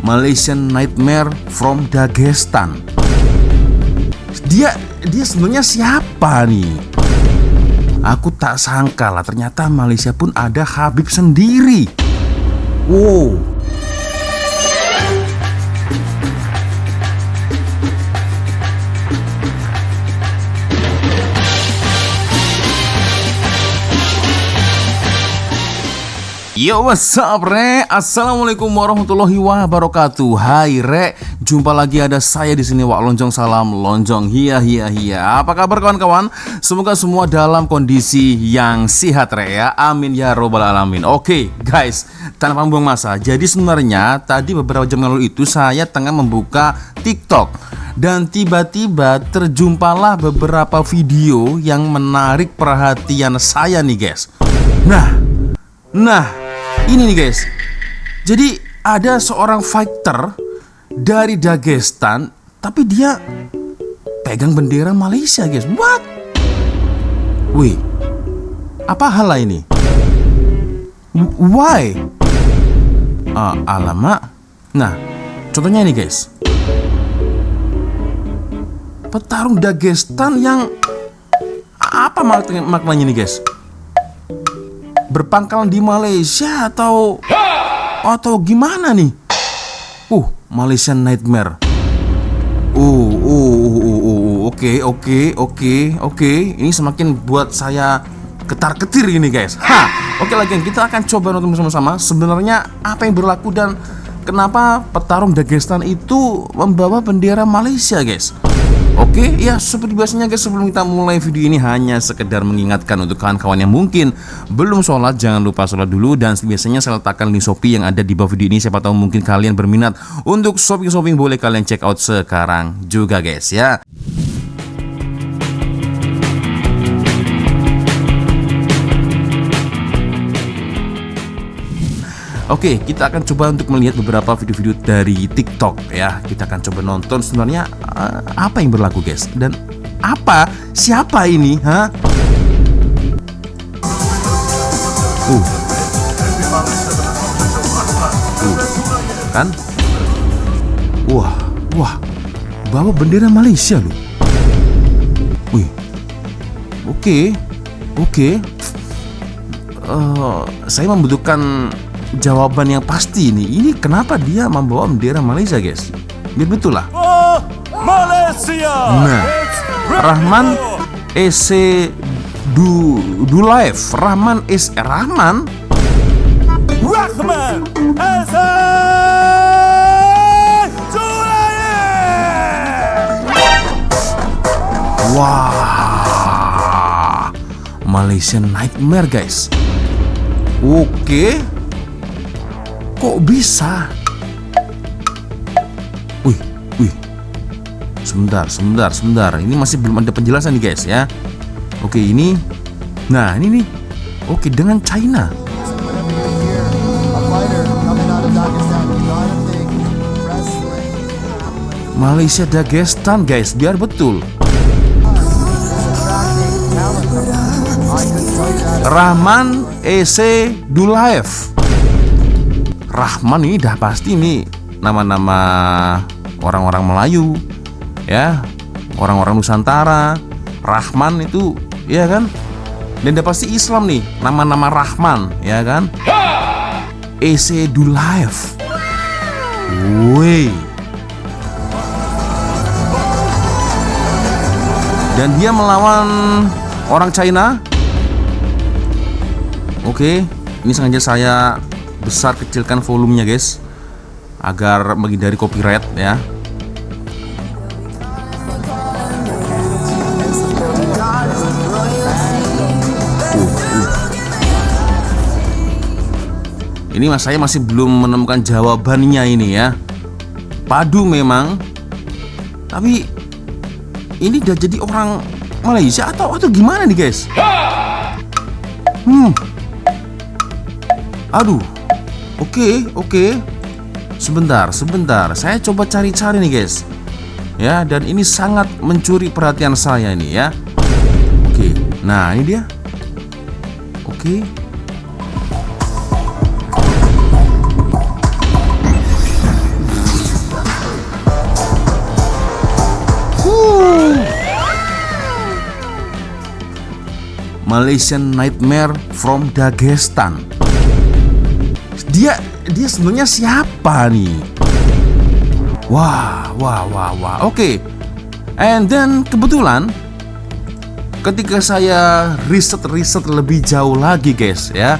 Malaysian Nightmare from Dagestan. Dia sebenarnya siapa nih? Aku tak sangka lah, ternyata Malaysia pun ada Habib sendiri. Wow. Yo, what's up, Re? Assalamualaikum warahmatullahi wabarakatuh. Hai, Re. Jumpa lagi ada saya di sini, Wak Lonjong. Salam Lonjong. Hiya. Apa kabar kawan-kawan? Semoga semua dalam kondisi yang sehat, Re, ya. Amin ya robbal alamin. Oke, guys, tanpa membuang masa. Jadi sebenarnya tadi beberapa jam lalu itu saya tengah membuka TikTok dan tiba-tiba terjumpalah beberapa video yang menarik perhatian saya nih, guys. Nah, ini nih guys. Jadi ada seorang fighter dari Dagestan, tapi dia pegang bendera Malaysia, guys. What? Wih, apa hal ini? Why? Alamak. Nah, contohnya ini guys. Petarung Dagestan yang apa maknanya nih guys? Berpangkalan di Malaysia atau gimana nih? Malaysian Nightmare. Oke. Ini semakin buat saya ketar-ketir ini guys. Oke lagi, kita akan coba nonton bersama-sama sebenarnya apa yang berlaku dan kenapa petarung Dagestan itu membawa bendera Malaysia, guys. Oke, ya seperti biasanya guys, sebelum kita mulai video ini hanya sekedar mengingatkan untuk kawan-kawan yang mungkin belum sholat, jangan lupa sholat dulu. Dan biasanya saya letakkan link Shopee yang ada di bawah video ini. Siapa tahu mungkin kalian berminat untuk shopping, boleh kalian check out sekarang juga guys ya. Oke, kita akan coba untuk melihat beberapa video-video dari TikTok ya. Kita akan coba nonton sebenarnya apa yang berlaku guys. Dan siapa ini? Kan? Wah, bawa bendera Malaysia loh. Wih, oke. Saya membutuhkan jawaban yang pasti nih. Ini kenapa dia membawa bendera Malaysia, guys? Biar betul lah. Malaysia. Nah, Rahman Ese Dulaev. Rahman Ese Dulaev. Wah, Malaysian Nightmare, guys. Oke. Kok bisa? Wih. Sebentar. Ini masih belum ada penjelasan nih guys ya. Oke, ini. Nah, ini nih. Oke, dengan China. Malaysia Dagestan, guys, biar betul. Rahman Ese Dulaev. Rahman ini dah pasti nih nama-nama orang-orang Melayu ya, orang-orang Nusantara. Rahman itu ya kan, dan dah pasti Islam nih, nama-nama Rahman ya kan. Ese Dulaev. Woi. Dan dia melawan orang China. Oke, ini sengaja saya besar kecilkan volumenya guys agar menghindari copyright ya. Ini saya masih belum menemukan jawabannya ini ya. Padu memang, tapi ini udah jadi orang Malaysia atau gimana nih guys? Aduh. Oke. Sebentar. Saya coba cari-cari nih guys. Ya, dan ini sangat mencuri perhatian saya ini ya. Oke. Nah, ini dia. Oke. Malaysian Nightmare from Dagestan. Dia sebenarnya siapa nih? Wah. Oke. And then kebetulan ketika saya riset lebih jauh lagi guys ya,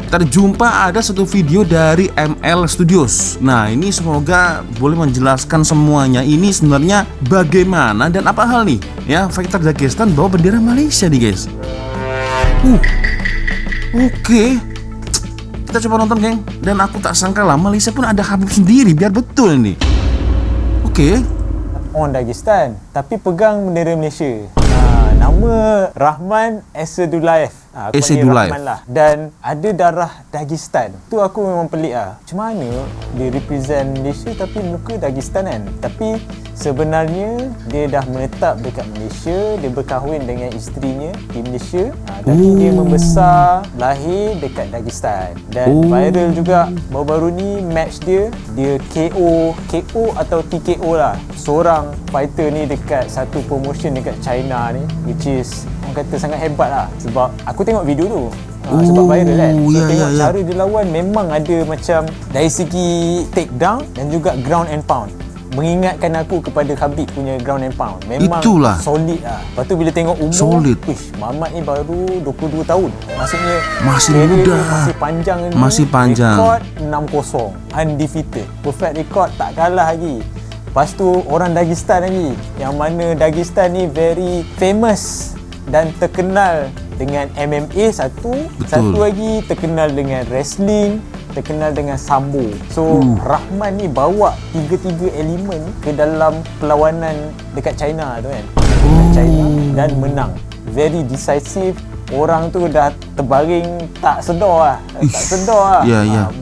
terjumpa ada satu video dari ML Studios. Nah ini semoga boleh menjelaskan semuanya. Ini sebenarnya bagaimana dan apa hal nih ya fighter Dagestan bawa bendera Malaysia nih guys. Oke. Kita coba nonton geng. Dan aku tak sangka lah Malaysia pun ada Habib sendiri. Biar betul nih. Oke. On Dagestan tapi pegang bendera Malaysia. Nama Rahman Esadulaev. Aku panggil Rahman lah. Dan ada darah Dagestan. Tu aku memang pelik lah. Macam mana dia represent Malaysia tapi muka Dagestan kan? Tapi sebenarnya dia dah menetap dekat Malaysia. Dia berkahwin dengan isterinya di Malaysia. Tapi dia membesar, lahir dekat Dagestan. Dan viral juga baru-baru ni match dia KO atau TKO lah seorang fighter ni dekat satu promotion dekat China ni, which is orang kata sangat hebat lah. Sebab aku tengok video tu sebab viral kan. So tengok cara dia lawan memang ada macam dari segi takedown dan juga ground and pound, mengingatkan aku kepada Khabib punya ground and pound. Memang itulah solid lah. Lepas tu bila tengok umur solid. Mamat ni baru 22 tahun. Maksudnya masih muda, masih panjang ni. Masih panjang. Rekod 6-0 undefeated. Perfect record, tak kalah lagi. Lepas tu orang Dagestan lagi, yang mana Dagestan ni very famous dan terkenal dengan MMA satu. Satu lagi terkenal dengan wrestling, terkenal dengan sambo. So Rahman ni bawa tiga-tiga elemen ke dalam perlawanan dekat China tu kan. China dan menang. Very decisive. Orang tu dah terbaring tak sedar lah.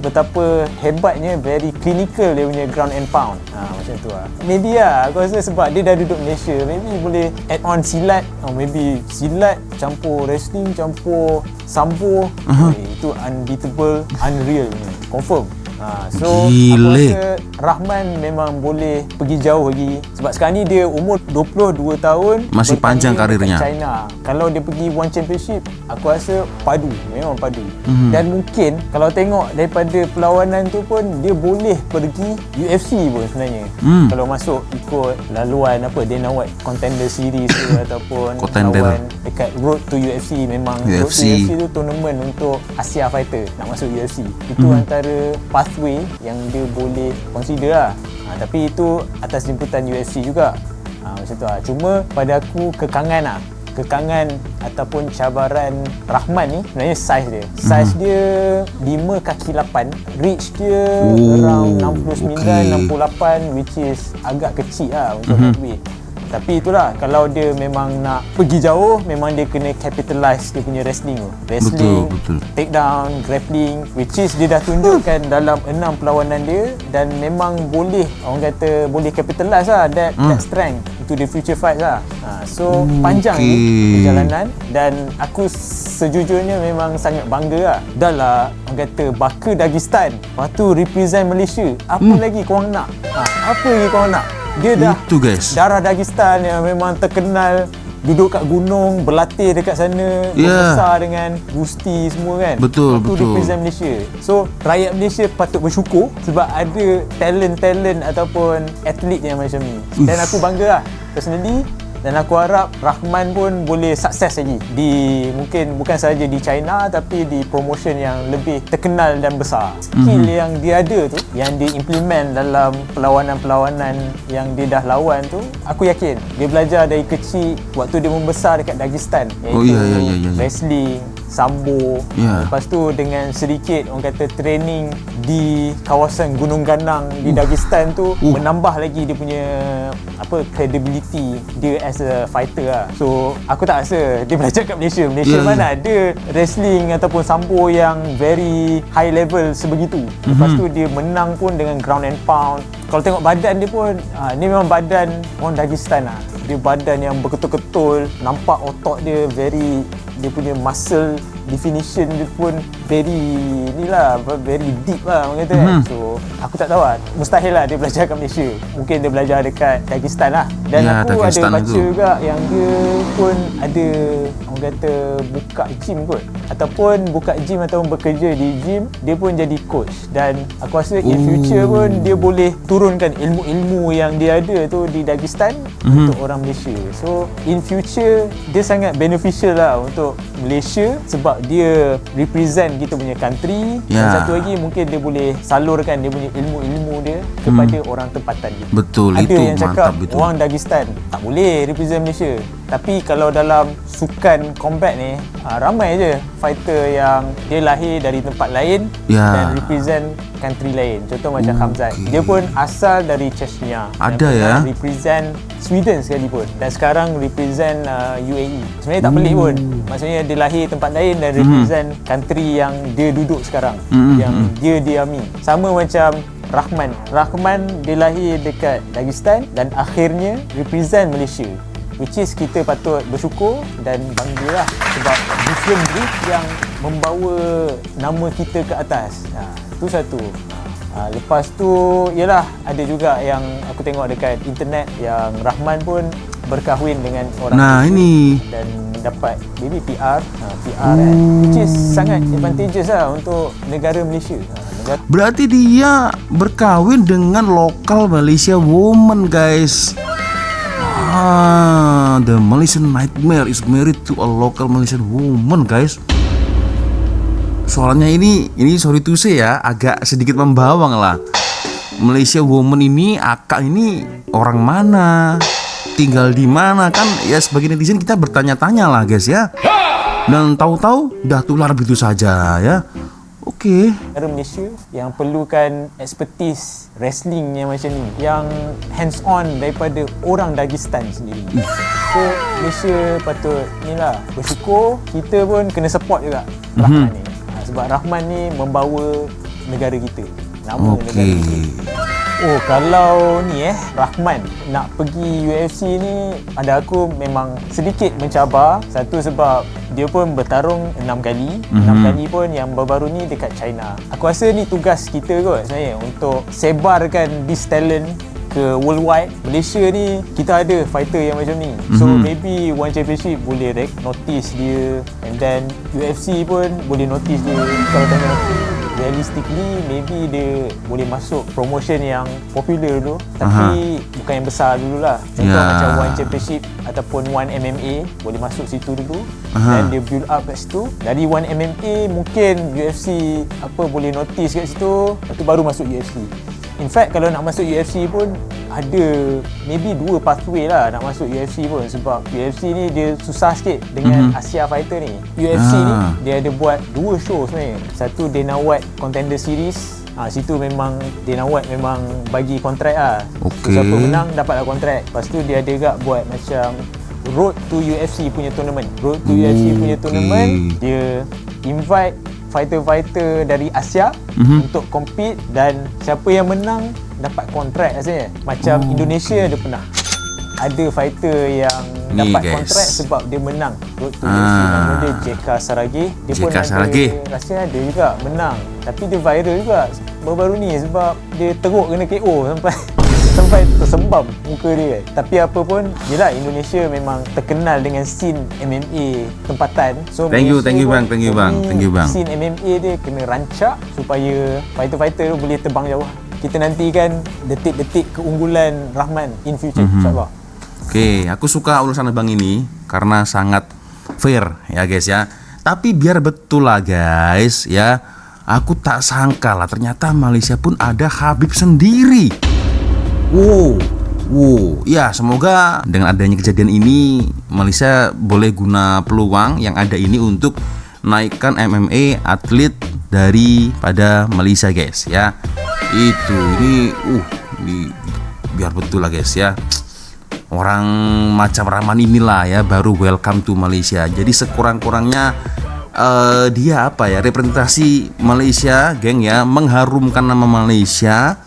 Betapa hebatnya, very clinical dia punya ground and pound. Macam tu lah. Maybe lah aku rasa sebab dia dah duduk Malaysia, maybe boleh add on silat. Maybe silat campur wrestling, campur sambo. Itu unbeatable, unreal ni. Confirm. So Gile. aku rasa Rahman memang boleh pergi jauh lagi. Sebab sekarang ni dia umur 22 tahun, masih panjang karirnya. China. Kalau dia pergi One Championship, aku rasa padu, memang padu. Dan mungkin kalau tengok daripada perlawanan tu pun dia boleh pergi UFC pun sebenarnya. Kalau masuk ikut laluan apa Dana White Contender Series tu ataupun lawan dekat Road to UFC. Memang Road to UFC tu tournament untuk Asia Fighter nak masuk UFC. Itu antara pathway yang dia boleh consider lah. Tapi itu atas jemputan UFC juga. Macam tu lah. Cuma pada aku kekangan ataupun cabaran Rahman ni sebenarnya size dia. Size dia 5 kaki 8. Reach dia around 69, 68, which is agak kecil lah untuk heavyweight. Tapi itulah, kalau dia memang nak pergi jauh, memang dia kena capitalize dia punya wrestling tu. Wrestling, betul. Takedown, grappling, which is dia dah tunjukkan dalam 6 perlawanan dia. Dan memang boleh, orang kata boleh capitalize lah that strength into the future fight lah. So panjang ni perjalanan. Dan aku sejujurnya memang sangat bangga lah. Dah lah orang kata baka Dagestan, lepas tu represent Malaysia. Apa lagi korang nak? Apa lagi korang nak? Dia dah itu guys, darah Dagestan yang memang terkenal, duduk kat gunung, berlatih dekat sana, besar dengan Gusti semua kan. Betul. Represent Malaysia. So rakyat Malaysia patut bersyukur sebab ada talent ataupun atlet yang macam ni. Dan aku bangga lah personally. Dan aku harap Rahman pun boleh sukses lagi di, mungkin bukan sahaja di China tapi di promotion yang lebih terkenal dan besar. Skill yang dia ada tu, yang dia implement dalam perlawanan-perlawanan yang dia dah lawan tu, aku yakin dia belajar dari kecil waktu dia membesar dekat Dagestan, iaitu wrestling, sambo. Lepas tu dengan sedikit orang kata training di kawasan Gunung Ganang di Dagestan tu, menambah lagi dia punya credibility dia as a fighter lah. So aku tak rasa dia belajar kat Malaysia. Mana ada wrestling ataupun sambo yang very high level sebegitu. Lepas tu dia menang pun dengan ground and pound. Kalau tengok badan dia pun, ni memang badan orang Dagestan lah. Dia badan yang berketul-ketul, nampak otot dia very, dia punya muscle definition dia pun very ni lah, very deep lah orang kata kan. So aku tak tahu lah, mustahil lah dia belajar kat Malaysia. Mungkin dia belajar dekat Dagestan lah. Dan Ya, aku Dagestan ada baca itu juga yang dia pun ada orang kata buka gym kot, ataupun buka gym ataupun bekerja di gym, dia pun jadi coach. Dan aku rasa in future pun dia boleh turunkan ilmu-ilmu yang dia ada tu di Dagestan untuk orang Malaysia. So in future dia sangat beneficial lah untuk Malaysia sebab dia represent kita punya country. Dan Ya. satu lagi mungkin dia boleh salurkan dia punya ilmu-ilmu dia kepada orang tempatan dia. Betul, Ada itu yang cakap mantap itu. orang Dagestan tak boleh represent Malaysia. Tapi kalau dalam sukan combat ni, ramai je fighter yang dia lahir dari tempat lain Ya. dan represent country lain. Contoh macam Hamzat. Dia pun asal dari Chechnya. Dan Ada ya. pernah represent Sweden sekalipun. Dan sekarang represent UAE. Sebenarnya tak pelik pun. Maksudnya dia lahir tempat lain dan represent country yang dia duduk sekarang. Yang dia diami. Sama macam Rahman dia lahir dekat Dagestan dan akhirnya represent Malaysia, which is kita patut bersyukur dan banggalah sebab different breed yang membawa nama kita ke atas. Itu satu. Lepas tu ialah ada juga yang aku tengok dekat internet yang Rahman pun berkahwin dengan orang Nah, Malaysia ini dan dapat maybe PR kan, which is sangat advantageous lah untuk negara Malaysia. berarti dia berkawin dengan lokal Malaysia woman, guys. The Malaysian Nightmare is married to a local Malaysian woman, guys. Soalnya ini sorry to say ya, agak sedikit membawang lah. Malaysia woman ini, akak ini orang mana, tinggal di mana, kan ya sebagai netizen kita bertanya-tanya lah guys ya. Dan tahu-tahu dah tular begitu saja ya. Oke. Negara Malaysia yang perlukan expertise wrestling yang macam ni, yang hands on daripada orang Dagestan sendiri. So Malaysia patut ni lah bersyukur, kita pun kena support juga Rahman ni. Sebab Rahman ni membawa negara kita, nama negara kita. Oh, kalau ni Rahman nak pergi UFC ni, pada aku memang sedikit mencabar. Satu sebab dia pun bertarung 6 kali. 6 kali pun yang baru-baru ni dekat China. Aku rasa ni tugas kita kot sebenarnya untuk sebarkan this talent ke worldwide. Malaysia ni kita ada fighter yang macam ni. So maybe One Championship boleh notice dia, and then UFC pun boleh notice dia. Kalau tanya aku, realistically maybe dia boleh masuk promotion yang popular dulu, tapi bukan yang besar dululah. Contoh macam One Championship ataupun One MMA boleh masuk situ dulu, dan dia build up kat situ. Dari One MMA mungkin UFC boleh notice kat situ, lepas tu baru masuk UFC. In fact, kalau nak masuk UFC pun ada maybe 2 pathway lah nak masuk UFC pun, sebab UFC ni dia susah sikit dengan Asia Fighter ni. UFC ni dia ada buat 2 show sebenarnya. Satu Dana White Contender Series. Situ memang Dana White memang bagi kontrak lah. Okay. So, siapa menang dapatlah kontrak. Lepas tu dia ada juga buat macam Road to UFC punya tournament. Road to UFC punya tournament, dia invite fighter-fighter dari Asia untuk compete, dan siapa yang menang dapat kontrak rasanya. Macam Indonesia ada pernah ada fighter yang Ni, dapat guys, kontrak sebab dia menang Road to UFC. Nama dia JK Saragih. Dia pun JK Saragih. rasa ada juga menang, tapi dia viral juga baru-baru ni sebab dia teruk kena KO sampai tersembam muka dia kan. Tapi apa pun, yelah, Indonesia memang terkenal dengan scene MMA tempatan. So Thank you Malaysia bang. scene MMA dia kena rancak supaya fighter-fighter tu boleh terbang jauh. Kita nantikan detik-detik keunggulan Rahman in future, insyaAllah. Oke, aku suka ulasan abang ini karena sangat fair ya guys ya. Tapi biar betul lah guys ya, aku tak sangka lah ternyata Malaysia pun ada Khabib sendiri. Wow, ya semoga dengan adanya kejadian ini Malaysia boleh guna peluang yang ada ini untuk naikkan MMA atlet daripada Malaysia guys ya. Itu ini biar betul lah guys ya. Orang macam Rahman inilah ya baru welcome to Malaysia. Jadi sekurang-kurangnya dia representasi Malaysia geng ya, mengharumkan nama Malaysia.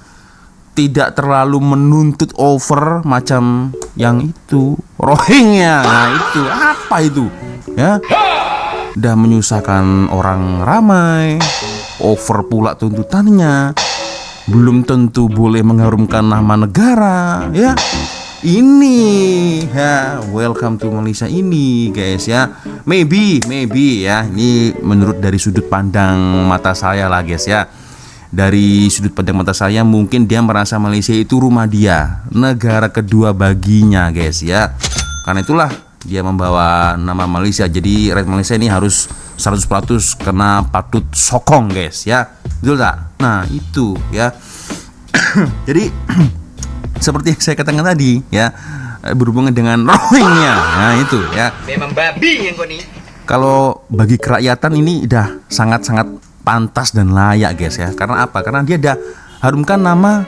Tidak terlalu menuntut over macam yang itu Rohingya. Nah itu apa itu ya? udah menyusahkan orang ramai, over pula tuntutannya, belum tentu boleh mengharumkan nama negara, ya. Ini ya, welcome to Malaysia ini guys ya. Maybe ya, ini menurut dari sudut pandang mata saya lah guys ya. Dari sudut pandang mata saya mungkin dia merasa Malaysia itu rumah dia, negara kedua baginya guys ya. Karena itulah dia membawa nama Malaysia. Jadi rakyat Malaysia ini harus 100% kena patut sokong guys ya. Betul tak? Nah itu ya. Jadi seperti yang saya katakan tadi ya, berhubungan dengan Rohingya. Nah itu ya. Memang babi yang kau nih. Kalau bagi kerakyatan ini udah sangat-sangat pantas dan layak guys ya. Karena apa? Karena dia udah harumkan nama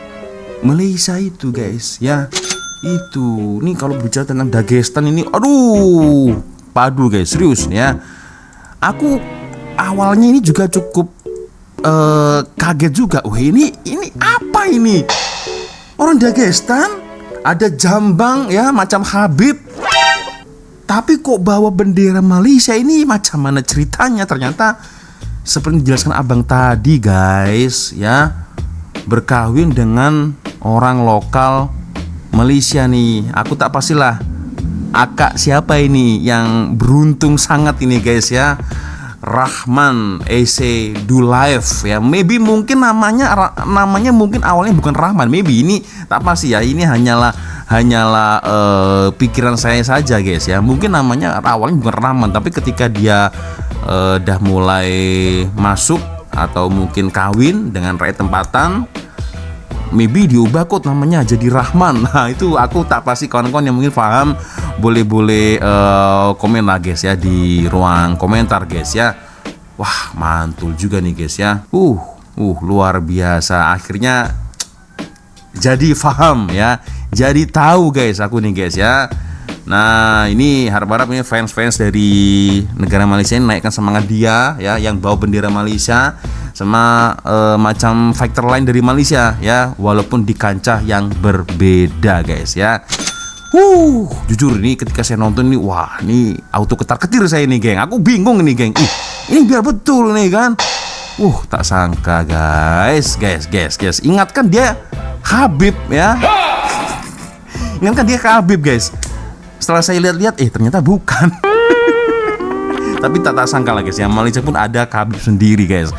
Malaysia itu guys ya. Itu nih kalau bicara tentang Dagestan ini, aduh, padu guys, serius ya. Aku awalnya ini juga cukup kaget juga. Wah ini apa ini? Orang Dagestan ada jambang ya macam Habib, tapi kok bawa bendera Malaysia, ini macam mana ceritanya? Ternyata seperti dijelaskan abang tadi guys ya, berkawin dengan orang lokal Malaysia nih. Aku tak pastilah akak siapa ini yang beruntung sangat ini guys ya. Rahman Ese Dulaev ya. Maybe mungkin namanya mungkin awalnya bukan Rahman. Maybe ini tak pasti ya. Ini hanyalah pikiran saya saja guys ya. Mungkin namanya awalnya bukan Rahman, tapi ketika dia dah mulai masuk atau mungkin kawin dengan rakyat tempatan, maybe diubah kok namanya jadi Rahman. Nah itu aku tak pasti, kawan-kawan yang mungkin paham boleh komen lah guys ya di ruang komentar guys ya. Wah mantul juga nih guys ya. Luar biasa. Akhirnya jadi paham ya, jadi tahu guys aku nih guys ya. Nah ini harap-harap ini fans dari negara Malaysia ini naikkan semangat dia ya, yang bawa bendera Malaysia sama macam fighter lain dari Malaysia ya, walaupun di kancah yang berbeda guys ya. Jujur ini ketika saya nonton ini, wah ini auto ketar-ketir saya nih geng. Aku bingung nih geng. Ini biar betul nih kan. Tak sangka guys. Ingatkan dia Habib ya. Ingatkan dia ke Habib guys. Setelah saya lihat-lihat, ternyata bukan. Tapi tak sangka lah guys ya, Malaysia pun ada Habib sendiri guys.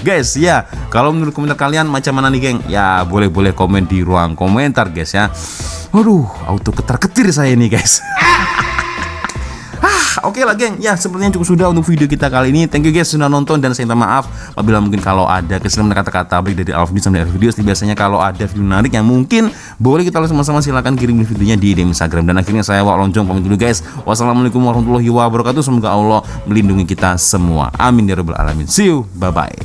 Guys ya, kalau menurut komentar kalian macam mana nih geng? Ya boleh komen di ruang komentar guys ya. Auto ketar-ketir saya nih guys. Oke lah geng, ya sepertinya cukup sudah untuk video kita kali ini. Thank you guys sudah nonton, dan saya minta maaf apabila mungkin kalau ada kesalahan kata-kata baik dari Alvin sama dari video. Biasanya kalau ada video menarik yang mungkin boleh kita lihat sama-sama, silahkan kirim videonya di DM Instagram. Dan akhirnya saya Wak Lonjong pamit dulu guys. Wassalamualaikum warahmatullahi wabarakatuh. Semoga Allah melindungi kita semua. Amin ya rabbal alamin. See you, bye bye.